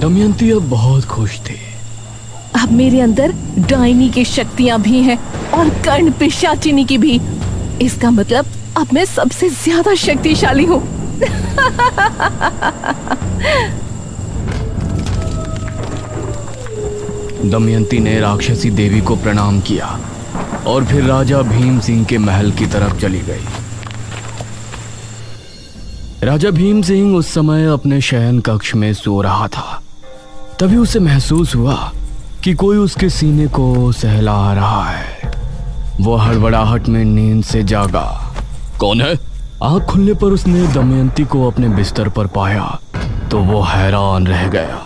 दमयंती अब बहुत खुश थी। अब मेरे अंदर डायनी की शक्तियां भी हैं और कर्ण पिशाचिनी की भी। इसका मतलब अब मैं सबसे ज्यादा शक्तिशाली हूँ। दमयंती ने राक्षसी देवी को प्रणाम किया और फिर राजा भीम सिंह के महल की तरफ चली गई। राजा भीम सिंह उस समय अपने शयन कक्ष में सो रहा था। तभी उसे महसूस हुआ कि कोई उसके सीने को सहला रहा है। वो हड़बड़ाहट में नींद से जागा। कौन है? आंख खुलने पर उसने दमयंती को अपने बिस्तर पर पाया तो वो हैरान रह गया।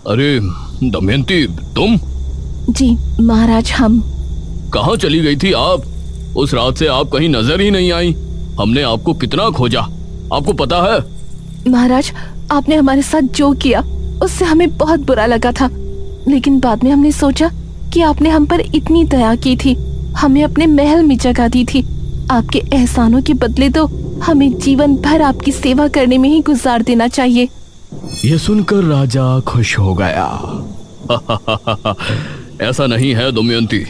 अरे दमयंती, तुम? जी महाराज, हम। कहाँ चली गई थी आप? उस रात से आप कहीं नजर ही नहीं आई। हमने आपको कितना खोजा, आपको पता है? महाराज, आपने हमारे साथ जो किया उससे हमें बहुत बुरा लगा था, लेकिन बाद में हमने सोचा कि आपने हम पर इतनी दया की थी, हमें अपने महल में जगह दी थी। आपके एहसानों के बदले तो हमें जीवन भर आपकी सेवा करने में ही गुजार देना चाहिए। यह सुनकर राजा खुश हो गया। ऐसा नहीं है दमयंती,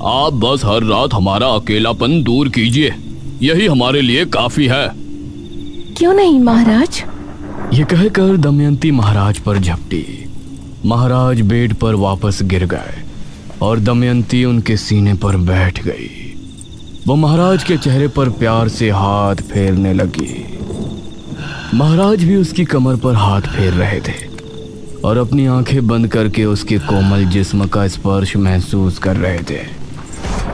आप बस हर रात हमारा अकेलापन दूर कीजिए, यही हमारे लिए काफी है। क्यों नहीं महाराज? ये कहकर दमयंती महाराज पर झपटी। महाराज बेड पर वापस गिर गए और दमयंती उनके सीने पर बैठ गई। वो महाराज के चेहरे पर प्यार से हाथ फेरने लगी। महाराज भी उसकी कमर पर हाथ फेर रहे थे और अपनी आंखें बंद करके उसके कोमल जिस्म का स्पर्श महसूस कर रहे थे।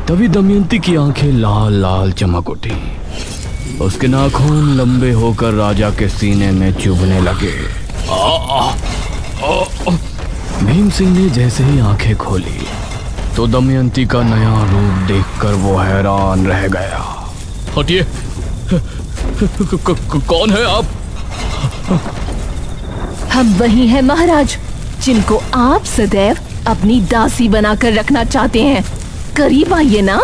तभी दमयंती की आंखें लाल लाल चमक उठी। उसके नाखून लंबे होकर राजा के सीने में चुभने लगे। भीम सिंह ने जैसे ही आंखें खोली तो दमयंती का नया रूप देखकर वो हैरान रह गया। हटिए, कौन है आप? हम वही हैं महाराज, जिनको आप सदैव अपनी दासी बनाकर रखना चाहते हैं। करीब आइए ना।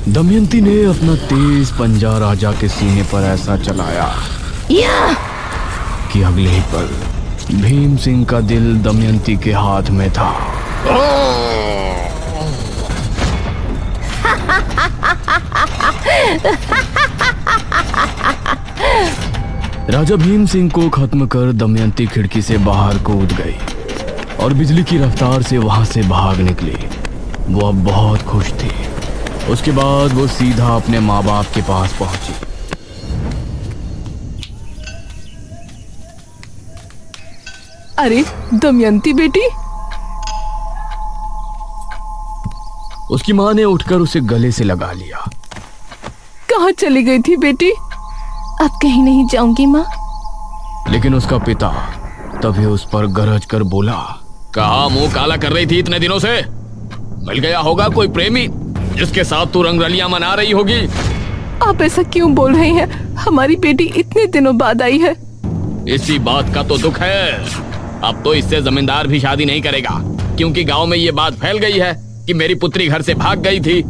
दमयंती ने अपना तेज पंजा राजा के सीने पर ऐसा चलाया कि अगले ही पल भीम सिंह का दिल दमयंती के हाथ में था। राजा भीम सिंह को खत्म कर दमयंती खिड़की से बाहर कूद गई और बिजली की रफ्तार से वहां से भाग निकली। वो अब बहुत खुश थी। उसके बाद वो सीधा अपने माँ बाप के पास पहुंची। अरे दमयंती बेटी। उसकी माँ ने उठकर उसे गले से लगा लिया। कहाँ चली गई थी बेटी? अब कहीं नहीं जाऊंगी माँ। लेकिन उसका पिता तभी उस पर गरज कर बोला, कहाँ मुंह काला कर रही थी इतने दिनों से? मिल गया होगा कोई प्रेमी जिसके साथ तू रंगरलियां मना रही होगी। आप ऐसा क्यों बोल रहे हैं? हमारी बेटी इतने दिनों बाद आई है। इसी बात का तो दुख है। अब तो इससे जमींदार भी शादी नहीं करेगा, क्योंकि गांव में ये बात फैल गई है कि मेरी पुत्री घर से भाग गई थी।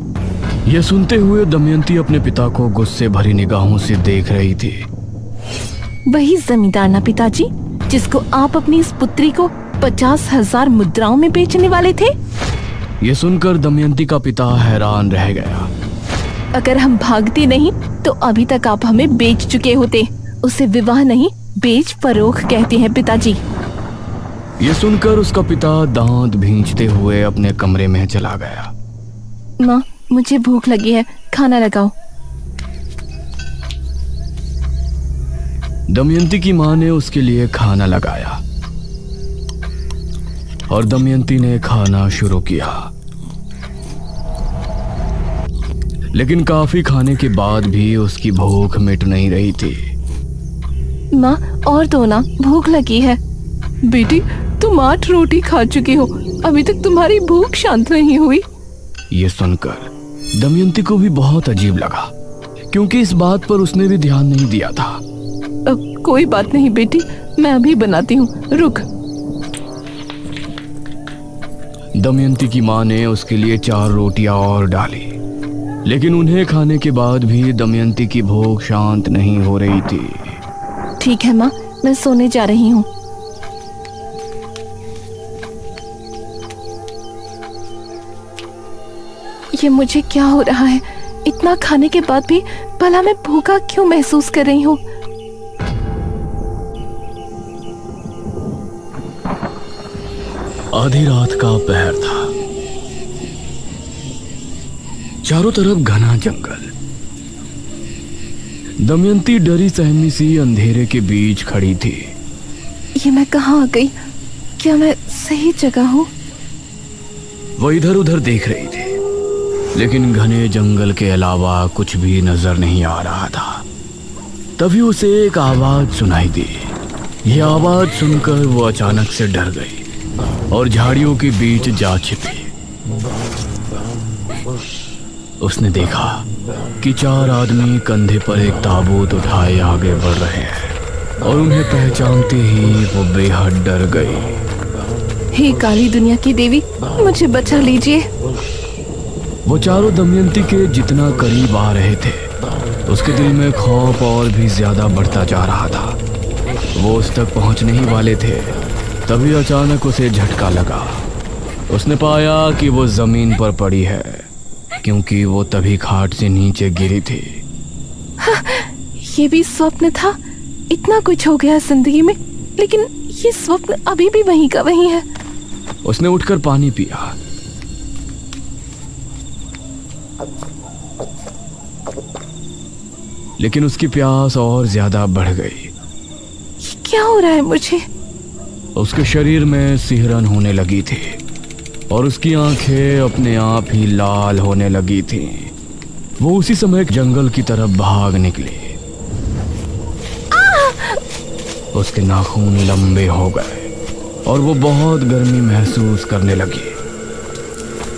यह सुनते हुए दमयंती अपने पिता को गुस्से भरी निगाहों से देख रही थी। वही जमींदार ना पिताजी, जिसको आप अपनी इस पुत्री को 50,000 मुद्राओं में बेचने वाले थे? यह सुनकर दमयंती का पिता हैरान रह गया। अगर हम भागते नहीं तो अभी तक आप हमें बेच चुके होते। उसे विवाह नहीं, बेच फरोख कहते हैं पिताजी। ये सुनकर उसका पिता दांत भींचते हुए अपने कमरे में चला गया। माँ, मुझे भूख लगी है, खाना लगाओ। दमयंती की माँ ने उसके लिए खाना लगाया और दमयंती ने खाना शुरू किया। लेकिन काफी खाने के बाद भी उसकी भूख मिट नहीं रही थी। माँ, और दो ना, भूख लगी है। बेटी, तुम 8 रोटी खा चुकी हो, अभी तक तुम्हारी भूख शांत नहीं हुई। ये सुनकर दमयंती को भी बहुत अजीब लगा, क्योंकि इस बात पर उसने भी ध्यान नहीं दिया था। कोई बात नहीं बेटी, मैं अभी बनाती हूँ, रुक। दमयंती की माँ ने उसके लिए 4 रोटियां और डाली, लेकिन उन्हें खाने के बाद भी दमयंती की भूख शांत नहीं हो रही थी। ठीक है माँ, मैं सोने जा रही हूँ। ये मुझे क्या हो रहा है? इतना खाने के बाद भी भला मैं भूखा क्यों महसूस कर रही हूँ? आधी रात का पहर था। चारों तरफ घना जंगल। दमयंती डरी सहमी सी अंधेरे के बीच खड़ी थी। ये मैं कहाँ आ गई? क्या मैं सही जगह हूँ? वो इधर उधर देख रही थी, लेकिन घने जंगल के अलावा कुछ भी नजर नहीं आ रहा था। तभी उसे एक आवाज सुनाई दी। यह आवाज सुनकर वो अचानक से डर गई और झाड़ियों के बीच जा छिपी। उसने देखा कि 4 आदमी कंधे पर एक ताबूत उठाए आगे बढ़ रहे हैं और उन्हें पहचानते ही वो बेहद डर गई। हे काली दुनिया की देवी, मुझे बचा लीजिए। वो चारों दमयंती के जितना करीब आ रहे थे, उसके दिल में खौफ और भी ज्यादा बढ़ता जा रहा था। वो उस तक पहुंचने ही वाले थे, तभी अचानक उसे झटका लगा। उसने पाया कि वो जमीन पर पड़ी है, क्योंकि वो तभी खाट से नीचे गिरी थी। हाँ, ये भी स्वप्न था। इतना कुछ हो गया जिंदगी में, लेकिन ये स्वप्न अभी भी वहीं का वहीं है। उसने उठकर पानी पिया। लेकिन उसकी प्यास और ज्यादा बढ़ गई। ये क्या हो रहा है मुझे? उसके शरीर में सिहरन होने लगी थी और उसकी आंखें अपने आप ही लाल होने लगी थीं। वो उसी समय जंगल की तरफ भाग निकली। उसके नाखून लंबे हो गए और वो बहुत गर्मी महसूस करने लगी।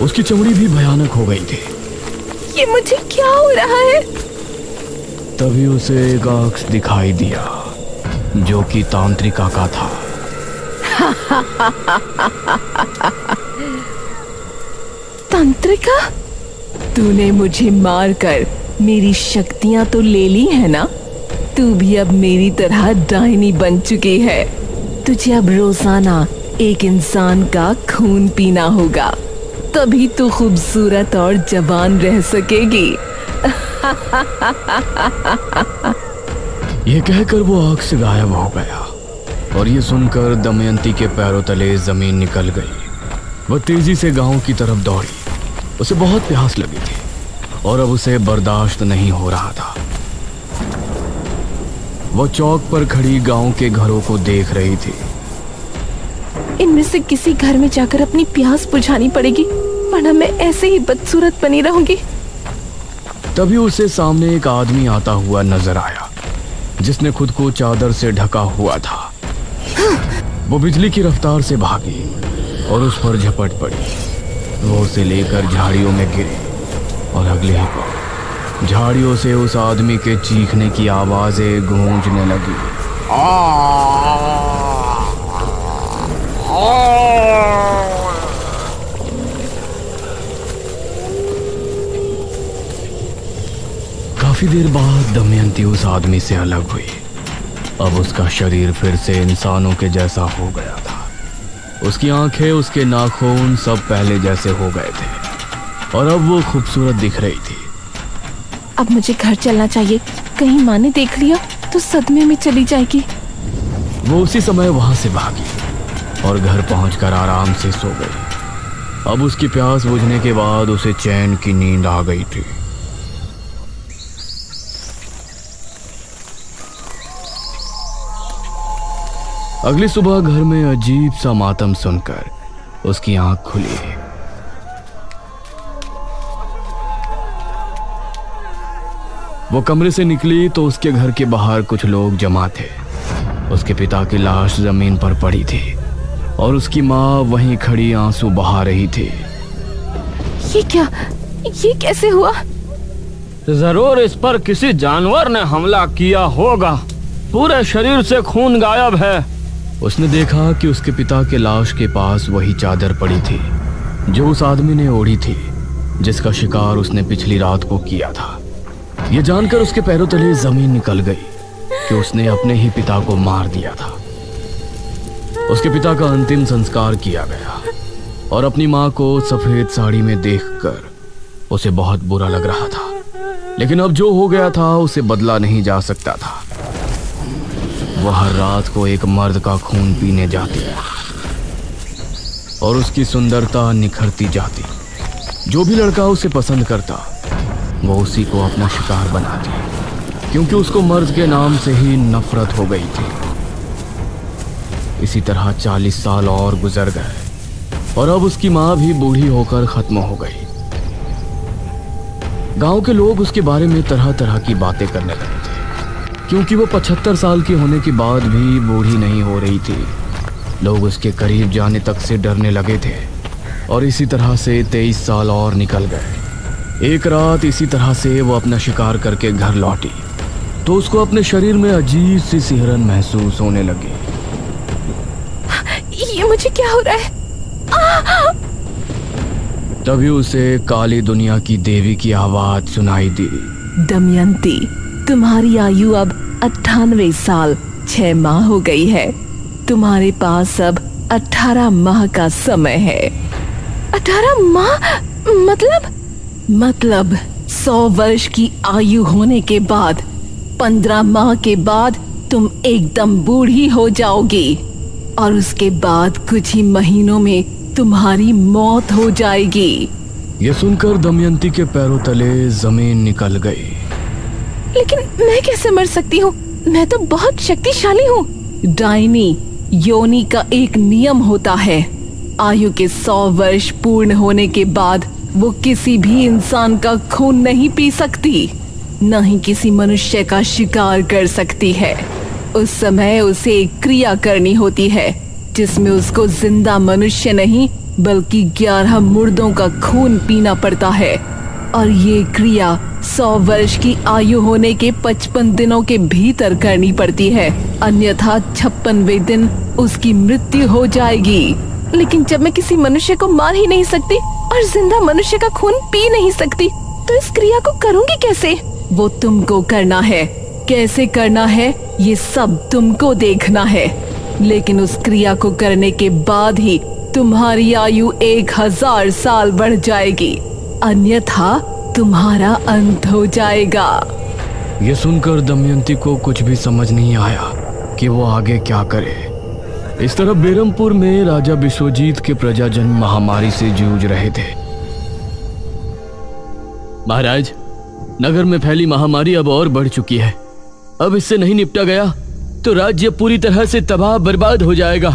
उसकी चमड़ी भी भयानक हो गई थी। ये मुझे क्या हो रहा है? तभी उसे एक अक्स दिखाई दिया, जो कि तांत्रिका का था। तांत्रिका? तूने मुझे मारकर मेरी शक्तियां तो ले ली है ना? तू भी अब मेरी तरह डायनी बन चुकी है। तुझे अब रोजाना एक इंसान का खून पीना होगा, तभी तू खूबसूरत और जवान रह सकेगी। यह कहकर वो आग से गायब हो गया और ये सुनकर दमयंती के पैरों तले जमीन निकल गई। वह तेजी से गांव की तरफ दौड़ी। उसे बहुत प्यास लगी थी और अब उसे बर्दाश्त नहीं हो रहा था। वह चौक पर खड़ी गांव के घरों को देख रही थी। इनमें से किसी घर में जाकर अपनी प्यास बुझानी पड़ेगी, वरना मैं ऐसे ही बदसूरत बनी रहूंगी। तभी उसे सामने एक आदमी आता हुआ नजर आया, जिसने खुद को चादर से ढका हुआ था। वो बिजली की रफ्तार से भागी और उस पर झपट पड़ी। वो उसे लेकर झाड़ियों में गिरी और अगले ही पल झाड़ियों से उस आदमी के चीखने की आवाजें गूंजने लगी। काफी देर बाद दमयंती उस आदमी से अलग हुई। अब उसका शरीर फिर से इंसानों के जैसा हो गया था। उसकी आंखें, उसके नाखून सब पहले जैसे हो गए थे और अब वो खूबसूरत दिख रही थी। अब मुझे घर चलना चाहिए, कहीं माँ ने देख लिया तो सदमे में चली जाएगी। वो उसी समय वहां से भागी और घर पहुंचकर आराम से सो गई। अब उसकी प्यास बुझने के बाद उसे चैन की नींद आ गई थी। अगली सुबह घर में अजीब सा मातम सुनकर उसकी आंख खुली। वो कमरे से निकली तो उसके घर के बाहर कुछ लोग जमा थे। उसके पिता की लाश जमीन पर पड़ी थी और उसकी माँ वहीं खड़ी आंसू बहा रही थी। ये क्या? ये कैसे हुआ? जरूर इस पर किसी जानवर ने हमला किया होगा। पूरे शरीर से खून गायब है। उसने देखा कि उसके पिता के लाश के पास वही चादर पड़ी थी जो उस आदमी ने ओढ़ी थी, जिसका शिकार उसने पिछली रात को किया था। यह जानकर उसके पैरों तले जमीन निकल गई कि उसने अपने ही पिता को मार दिया था। उसके पिता का अंतिम संस्कार किया गया और अपनी माँ को सफेद साड़ी में देखकर उसे बहुत बुरा लग रहा था, लेकिन अब जो हो गया था उसे बदला नहीं जा सकता था। वह हर रात को एक मर्द का खून पीने जाती और उसकी सुंदरता निखरती जाती। जो भी लड़का उसे पसंद करता वो उसी को अपना शिकार बनाती, क्योंकि उसको मर्द के नाम से ही नफरत हो गई थी। इसी तरह 40 साल और गुजर गए और अब उसकी माँ भी बूढ़ी होकर खत्म हो गई। गांव के लोग उसके बारे में तरह तरह की बातें करने लगे थे, क्योंकि वो 75 साल की होने के बाद भी बूढ़ी नहीं हो रही थी। लोग उसके करीब जाने तक से डरने लगे थे और इसी तरह से 23 साल और निकल गए। एक रात इसी तरह से वो अपना शिकार करके घर लौटी तो उसको अपने शरीर में अजीब सी सिहरन महसूस होने लगी। ये मुझे क्या हो रहा है? तभी उसे काली दुनिया की देवी की आवाज सुनाई दी। दमयंती, तुम्हारी आयु अब 98 साल 6 माह हो गई है। तुम्हारे पास अब 18 माह का समय है। 18 माह? मतलब 100 वर्ष की आयु होने के बाद 15 माह के बाद तुम एकदम बूढ़ी हो जाओगी और उसके बाद कुछ ही महीनों में तुम्हारी मौत हो जाएगी। ये सुनकर दमयंती के पैरों तले जमीन निकल गई। लेकिन मैं कैसे मर सकती हूँ? मैं तो बहुत शक्तिशाली हूँ। डायनी योनि का एक नियम होता है। आयु के 100 वर्ष पूर्ण होने के बाद वो किसी भी इंसान का खून नहीं पी सकती, न ही किसी मनुष्य का शिकार कर सकती है। उस समय उसे एक क्रिया करनी होती है जिसमें उसको जिंदा मनुष्य नहीं बल्कि 11 मुर्दों का खून पीना पड़ता है, और ये क्रिया 100 वर्ष की आयु होने के 55 दिनों के भीतर करनी पड़ती है, अन्यथा 56वें दिन उसकी मृत्यु हो जाएगी। लेकिन जब मैं किसी मनुष्य को मार ही नहीं सकती और जिंदा मनुष्य का खून पी नहीं सकती तो इस क्रिया को करूंगी कैसे? वो तुमको करना है। कैसे करना है ये सब तुमको देखना है, लेकिन उस क्रिया को करने के बाद ही तुम्हारी आयु 1000 साल बढ़ जाएगी, अन्यथा तुम्हारा अंत हो जाएगा। ये सुनकर दमयंती को कुछ भी समझ नहीं आया कि वो आगे क्या करे। इस तरह बेरमपुर में राजा विश्वजीत के प्रजाजन महामारी से जूझ रहे थे। महाराज, नगर में फैली महामारी अब और बढ़ चुकी है। अब इससे नहीं निपटा गया तो राज्य पूरी तरह से तबाह बर्बाद हो जाएगा।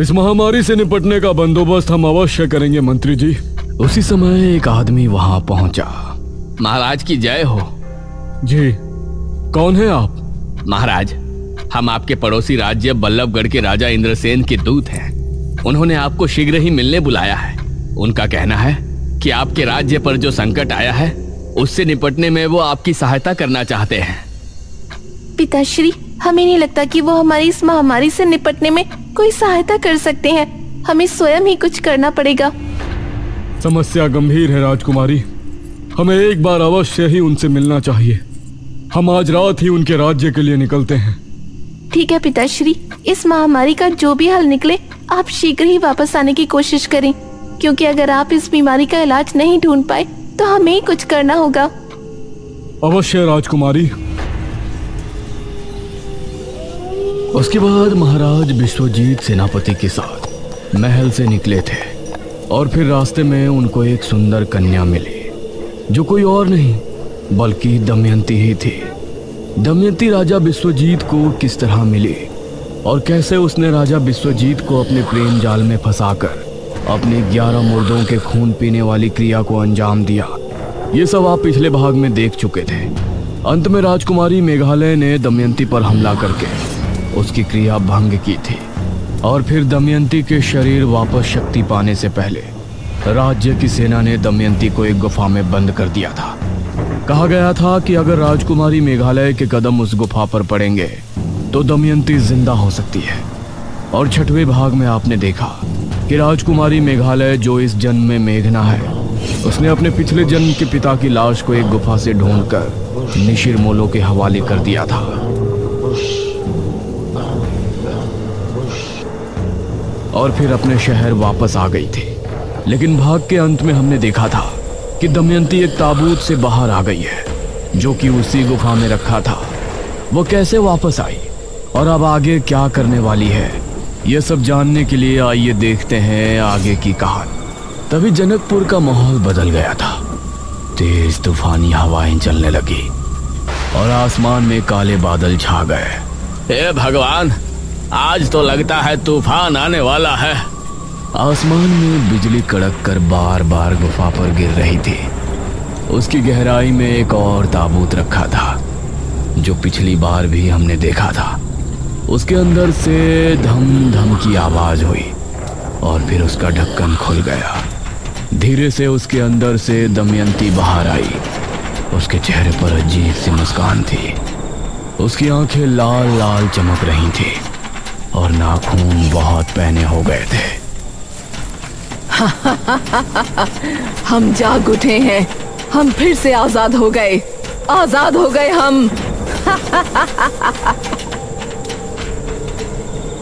इस महामारी से निपटने का बंदोबस्त हम अवश्य करेंगे मंत्री जी। उसी समय एक आदमी वहां पहुंचा। महाराज की जय हो। जी, कौन है आप? महाराज, हम आपके पड़ोसी राज्य बल्लभगढ़ के राजा इंद्रसेन के दूत हैं। उन्होंने आपको शीघ्र ही मिलने बुलाया है। उनका कहना है कि आपके राज्य पर जो संकट आया है उससे निपटने में वो आपकी सहायता करना चाहते हैं। पिताश्री, हमें नहीं लगता कि वो हमारी इस महामारी से निपटने में कोई सहायता कर सकते हैं। हमें स्वयं ही कुछ करना पड़ेगा। समस्या गंभीर है राजकुमारी। हमें एक बार अवश्य ही उनसे मिलना चाहिए। हम आज रात ही उनके राज्य के लिए निकलते हैं। ठीक है पिताश्री, इस महामारी का जो भी हल निकले आप शीघ्र ही वापस आने की कोशिश करें, क्योंकि अगर आप इस बीमारी का इलाज नहीं ढूंढ पाए तो हमें ही कुछ करना होगा। अवश्य राजकुमारी। उसके बाद महाराज विश्वजीत सेनापति के साथ महल से निकले थे और फिर रास्ते में उनको एक सुंदर कन्या मिली, जो कोई और नहीं बल्कि दमयंती ही थी। दमयंती राजा विश्वजीत को किस तरह मिली और कैसे उसने राजा विश्वजीत को अपने प्रेम जाल में फंसाकर अपने 11 मुर्दों के खून पीने वाली क्रिया को अंजाम दिया, ये सब आप पिछले भाग में देख चुके थे। अंत में राजकुमारी मेघालय ने दमयंती पर हमला करके उसकी क्रिया भंग की थी और फिर दमयंती के शरीर वापस शक्ति पाने से पहले राज्य की सेना ने दमयंती को एक गुफा में बंद कर दिया था। कहा गया था कि अगर राजकुमारी मेघालय के कदम उस गुफा पर पड़ेंगे तो दमयंती जिंदा हो सकती है। और 6वें भाग में आपने देखा कि राजकुमारी मेघालय, जो इस जन्म में मेघना है, उसने अपने पिछले जन्म के पिता की लाश को एक गुफा से ढूंढकर निशिरमोलो के हवाले कर दिया था। और फिर अपने शहर वापस आ गई थी। लेकिन भाग के अंत में हमने देखा था कि दमयंती एक ताबूत से बाहर आ गई है जो कि उसी गुफा में रखा था। वो कैसे वापस आई और अब आगे क्या करने वाली है, यह सब जानने के लिए आइए देखते हैं आगे की कहानी। तभी जनकपुर का माहौल बदल गया था। तेज तूफानी हवाएं चलने लगी और आसमान में काले बादल छा गए। हे भगवान, आज तो लगता है तूफान आने वाला है। आसमान में बिजली कड़क कर बार बार गुफा पर गिर रही थी। उसकी गहराई में एक और ताबूत रखा था जो पिछली बार भी हमने देखा था। उसके अंदर से धम धम की आवाज हुई और फिर उसका ढक्कन खुल गया। धीरे से उसके अंदर से दमयंती बाहर आई। उसके चेहरे पर अजीब सी मुस्कान थी। उसकी आंखें लाल लाल चमक रही थी और नाखून बहुत पैने हो गए थे। हम जाग उठे हैं, हम फिर से आजाद हो गए, आजाद हो गए हम।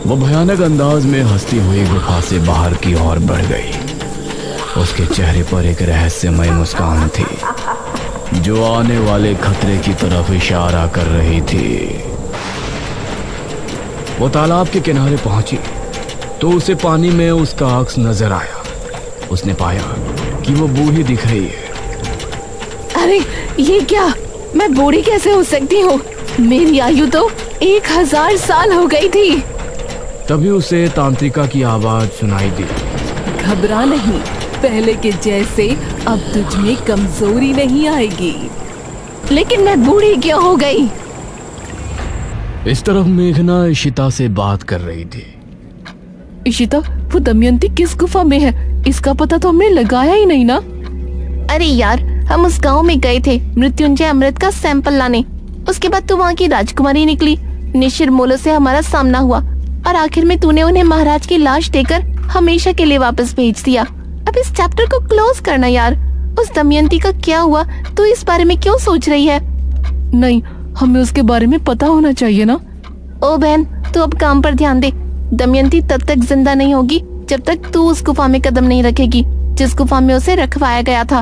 वो भयानक अंदाज में हंसती हुई गुफा से बाहर की ओर बढ़ गई। उसके चेहरे पर एक रहस्यमय मुस्कान थी जो आने वाले खतरे की तरफ इशारा कर रही थी। वो तालाब के किनारे पहुंची तो उसे पानी में उसका अक्स नजर आया। उसने पाया कि वो बूढ़ी दिख रही है। अरे ये क्या, मैं बूढ़ी कैसे हो सकती हूँ? मेरी आयु तो 1000 साल हो गई थी। तभी उसे तांत्रिका की आवाज सुनाई दी। घबरा नहीं, पहले के जैसे अब तुझ में कमजोरी नहीं आएगी। लेकिन मैं बूढ़ी क्यों हो गई? इस तरफ मेघना इशिता से बात कर रही थी। इशिता, वो दमयंती किस गुफा में है, इसका पता तो हमने लगाया ही नहीं ना। अरे यार, हम उस गांव में गए थे मृत्युंजय अमृत का सैंपल लाने। उसके बाद तू वहाँ की राजकुमारी निकली। निशिर मोलो से हमारा सामना हुआ और आखिर में तूने उन्हें महाराज की लाश देकर हमेशा के लिए वापस भेज दिया। अब इस चैप्टर को क्लोज करना यार। उस दमयंती का क्या हुआ, तू इस बारे में क्यों सोच रही है? नहीं, हमें उसके बारे में पता होना चाहिए ना। ओ बहन, तू अब काम पर ध्यान दे। दमयंती तब तक जिंदा नहीं होगी जब तक तू उस गुफा में कदम नहीं रखेगी जिस गुफा में उसे रखवाया गया था।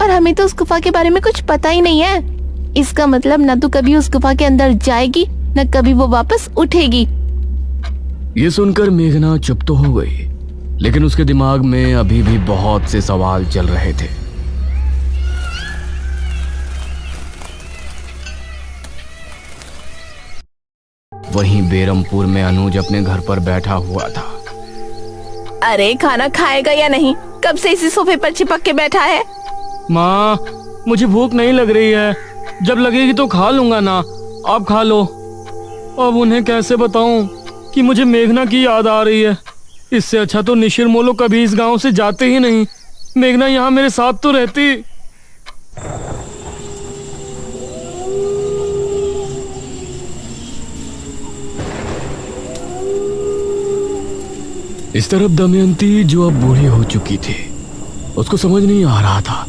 और हमें तो उस गुफा के बारे में कुछ पता ही नहीं है। इसका मतलब न तू कभी उस गुफा के अंदर जाएगी न कभी वो वापस उठेगी। ये सुनकर मेघना चुप तो हो गई, लेकिन उसके दिमाग में अभी भी बहुत से सवाल चल रहे थे। वहीं बेरमपुर में अनुज अपने घर पर बैठा हुआ था। अरे खाना खाएगा या नहीं? कब से इसी सोफे पर चिपक के बैठा है? माँ, मुझे भूख नहीं लग रही है। जब लगेगी तो खा लूंगा ना, आप खा लो। अब उन्हें कैसे बताऊं कि मुझे मेघना की याद आ रही है। इससे अच्छा तो निशिर मोलो कभी इस गांव से जाते ही नहीं। मेघना यहाँ मेरे साथ तो रहती। इस तरफ दमयंती जो अब बूढ़ी हो चुकी थी, उसको समझ नहीं आ रहा था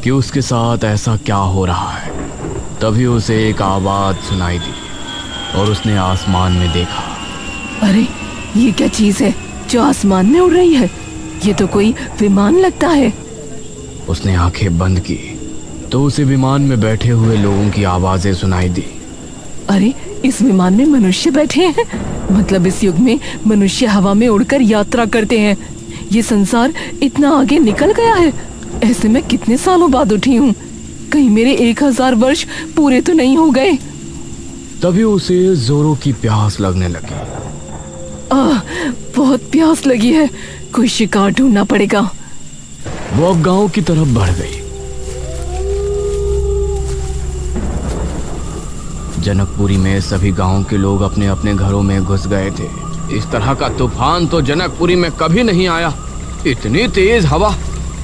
कि उसके साथ ऐसा क्या हो रहा है। तभी उसे एक आवाज सुनाई दी और उसने आसमान में देखा। अरे ये क्या चीज है जो आसमान में उड़ रही है? ये तो कोई विमान लगता है। उसने आंखें बंद की तो उसे विमान में बैठे हुए लोगों की आवाजें सुनाई दी। अरे इस विमान में मनुष्य बैठे हैं, मतलब इस युग में मनुष्य हवा में उड़कर यात्रा करते हैं। ये संसार इतना आगे निकल गया है। ऐसे में कितने सालों बाद उठी हूँ, कहीं मेरे 1000 वर्ष पूरे तो नहीं हो गए। तभी उसे जोरों की प्यास लगने लगी। बहुत प्यास लगी है, कोई शिकार ढूंढना पड़ेगा। वो अब गांव की तरफ बढ़ गई। जनकपुरी में सभी गांव के लोग अपने अपने घरों में घुस गए थे। इस तरह का तूफान तो जनकपुरी में कभी नहीं आया। इतनी तेज हवा,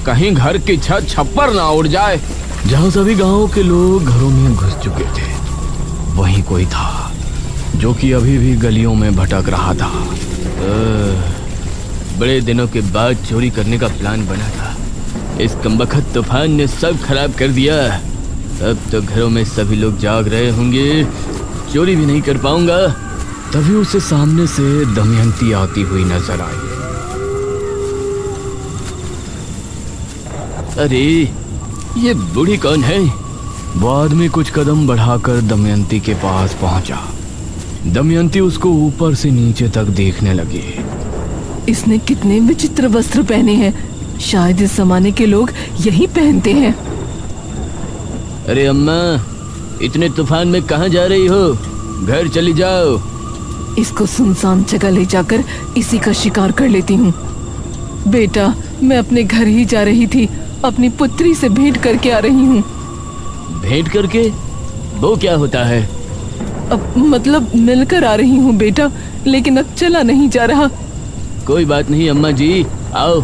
कहीं घर की छत छप्पर ना उड़ जाए। जहां सभी गांव के लोग घरों में घुस चुके थे, वहीं कोई था जो कि अभी भी गलियों में भटक रहा था। बड़े दिनों के बाद चोरी करने का प्लान बना था, इस कमबख्त तूफान ने सब खराब कर दिया। अब तो घरों में सभी लोग जाग रहे होंगे, चोरी भी नहीं कर पाऊंगा। तभी उसे सामने से दमयंती आती हुई नजर आई। अरे ये बूढ़ी कौन है? वो आदमी कुछ कदम बढ़ाकर दमयंती के पास पहुंचा। दमयंती उसको ऊपर से नीचे तक देखने लगी। इसने कितने विचित्र वस्त्र पहने हैं। शायद इस जमाने के लोग यही पहनते हैं। अरे अम्मा, इतने तूफान में कहाँ जा रही हो? घर चली जाओ। इसको सुनसान जगह ले जाकर इसी का शिकार कर लेती हूँ। बेटा, मैं अपने घर ही जा रही थी, अपनी पुत्री से भेंट करके आ रही हूँ। भेंट करके? वो क्या होता है? अब मतलब मिलकर आ रही हूँ बेटा, लेकिन अब चला नहीं जा रहा। कोई बात नहीं अम्मा जी, आओ,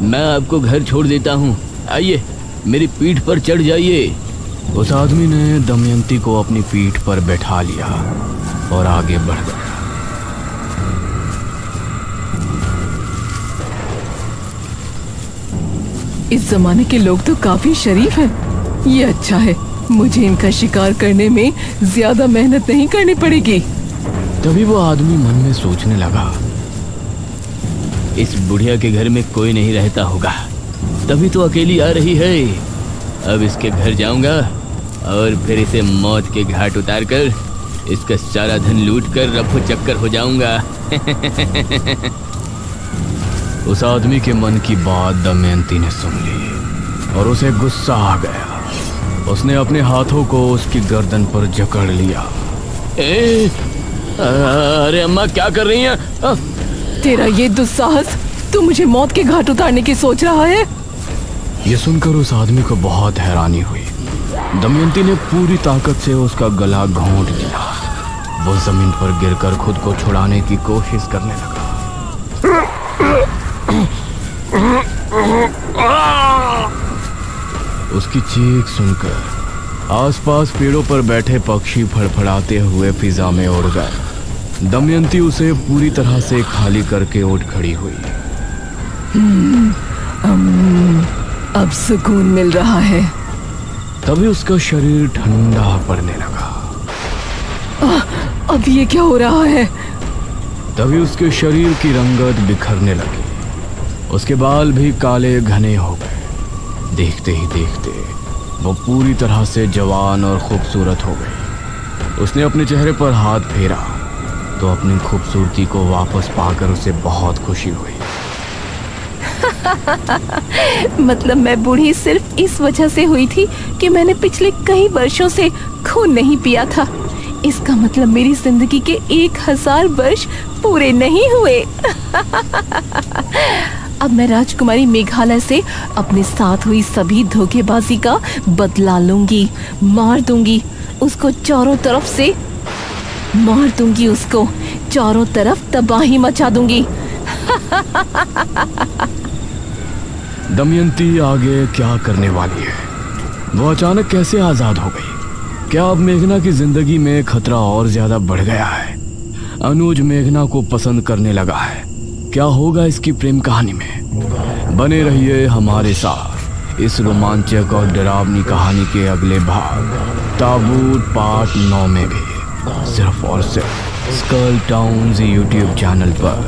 मैं आपको घर छोड़ देता हूँ। आइए, मेरी पीठ पर चढ़ जाइए। उस आदमी ने दमयंती को अपनी पीठ पर बैठा लिया और आगे बढ़ गया। इस जमाने के लोग तो काफी शरीफ हैं। ये अच्छा है, मुझे इनका शिकार करने में ज्यादा मेहनत नहीं करनी पड़ेगी। तभी वो आदमी मन में सोचने लगा, इस बुढ़िया के घर में कोई नहीं रहता होगा, तभी तो अकेली आ रही है। अब इसके घर जाऊंगा और फिर इसे मौत के घाट उतार कर इसका सारा धन लूट कर रफू चक्कर हो जाऊंगा। उस आदमी के मन की बात दमयंती ने सुन ली और उसे गुस्सा आ गया। उसने अपने हाथों को उसकी गर्दन पर जकड़ लिया। अरे अम्मा, क्या कर रही हैं? तेरा ये दुस्साहस, तू मुझे मौत के घाट उतारने की सोच रहा है? ये सुनकर उस आदमी को बहुत हैरानी हुई। दमयंती ने पूरी ताकत से उसका गला घोंट दिया। वो जमीन पर गिरकर खुद को छुड़ाने की कोशिश करने लगा। उसकी चीख सुनकर आसपास पेड़ों पर बैठे पक्षी फड़फड़ाते हुए फिजा में उड़ गए। दमयंती उसे पूरी तरह से खाली करके उठ खड़ी हुई। अब सुकून मिल रहा है। तभी उसका शरीर ठंडा पड़ने लगा। अब ये क्या हो रहा है? तभी उसके शरीर की रंगत बिखरने लगी। उसके बाल भी काले घने हो गए। देखते ही देखते वो पूरी तरह से जवान और खूबसूरत हो गई। उसने अपने चेहरे पर हाथ फेरा तो अपनी खूबसूरती को वापस पाकर उसे बहुत खुशी हुई। मतलब मैं बूढ़ी सिर्फ इस वजह से हुई थी कि मैंने पिछले कई वर्षों से खून नहीं पिया था। इसका मतलब मेरी जिंदगी के 1000 वर्ष पूरे नहीं हुए। अब मैं राजकुमारी मेघालय से अपने साथ हुई सभी धोखेबाजी का बदला लूंगी। मार दूंगी उसको चारों तरफ से, मार दूंगी उसको चारों तरफ, तबाही मचा दूंगी। दमयंती आगे क्या करने वाली है? वो अचानक कैसे आजाद हो गई? क्या अब मेघना की जिंदगी में खतरा और ज्यादा बढ़ गया है? अनुज मेघना को पसंद करने लगा है। क्या होगा इसकी प्रेम कहानी में? बने रहिए हमारे साथ इस रोमांचक और डरावनी कहानी के अगले भाग ताबूत पार्ट 9 में भी, सिर्फ और सिर्फ स्कल टाउन्स यूट्यूब चैनल पर।